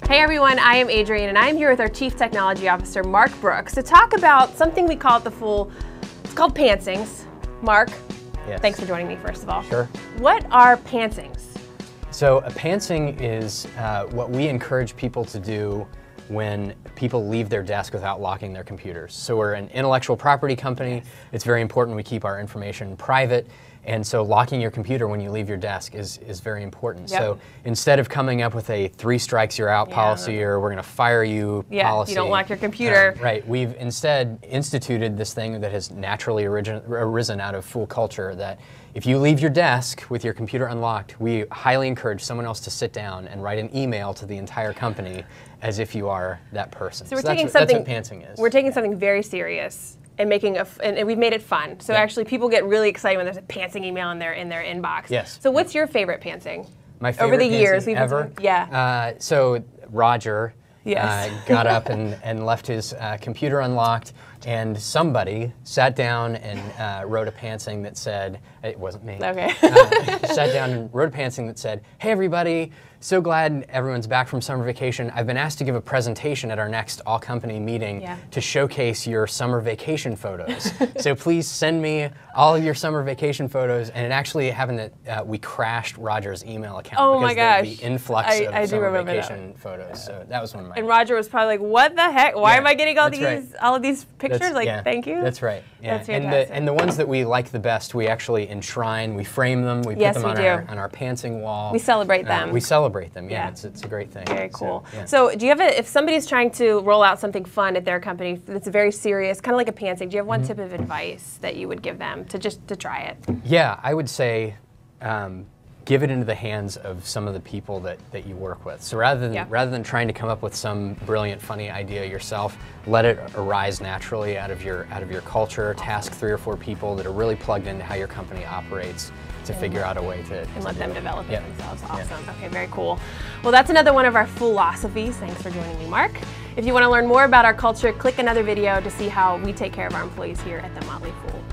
Hey everyone, I am Adrienne and I'm here with our Chief Technology Officer, Mark Brooks, to talk about something we call at the Fool, it's called pantsings. Mark, yes. Thanks for joining me first of all. Sure. What are pantsings? So a pantsing is what we encourage people to do when people leave their desk without locking their computers. So we're an intellectual property company. Yes. It's very important we keep our information private. And so locking your computer when you leave your desk is very important. Yep. So instead of coming up with a 3 strikes you're out policy or we're going to fire you policy. You don't lock your computer. Right. We've instead instituted this thing that has naturally arisen out of Fool culture, that if you leave your desk with your computer unlocked, we highly encourage someone else to sit down and write an email to the entire company as if you are that person. So that's what pantsing is. We're taking something very serious and making and we've made it fun. So actually people get really excited when there's a pantsing email in their inbox. Yes. So what's your favorite pantsing? My favorite over the years we've ever? So Roger got up and left his computer unlocked, and somebody sat down and wrote a pantsing that said, it wasn't me. Okay. Sat down and wrote a pantsing that said, hey everybody, so glad everyone's back from summer vacation. I've been asked to give a presentation at our next all-company meeting to showcase your summer vacation photos. So please send me all of your summer vacation photos. And it actually happened that we crashed Roger's email account because of the influx of summer vacation photos. So that was one of my. And Roger was probably like, "What the heck? Why am I getting all of these pictures? Thank you." That's right. Yeah. That's fantastic. And the ones that we like the best, we actually enshrine. We frame them. We put them on our pantsing wall. We celebrate them. We celebrate them. Yeah, it's a great thing. Very cool. So do you have if somebody's trying to roll out something fun at their company that's very serious, kind of like a pantsing, do you have one tip of advice that you would give them to try it? Yeah, I would say give it into the hands of some of the people that you work with. So rather than trying to come up with some brilliant, funny idea yourself, let it arise naturally out of your culture. Task 3 or 4 people that are really plugged into how your company operates to figure out a way to let them develop it themselves. Awesome. Yeah. Okay, very cool. Well, that's another one of our philosophies. Thanks for joining me, Mark. If you want to learn more about our culture, click another video to see how we take care of our employees here at The Motley Fool.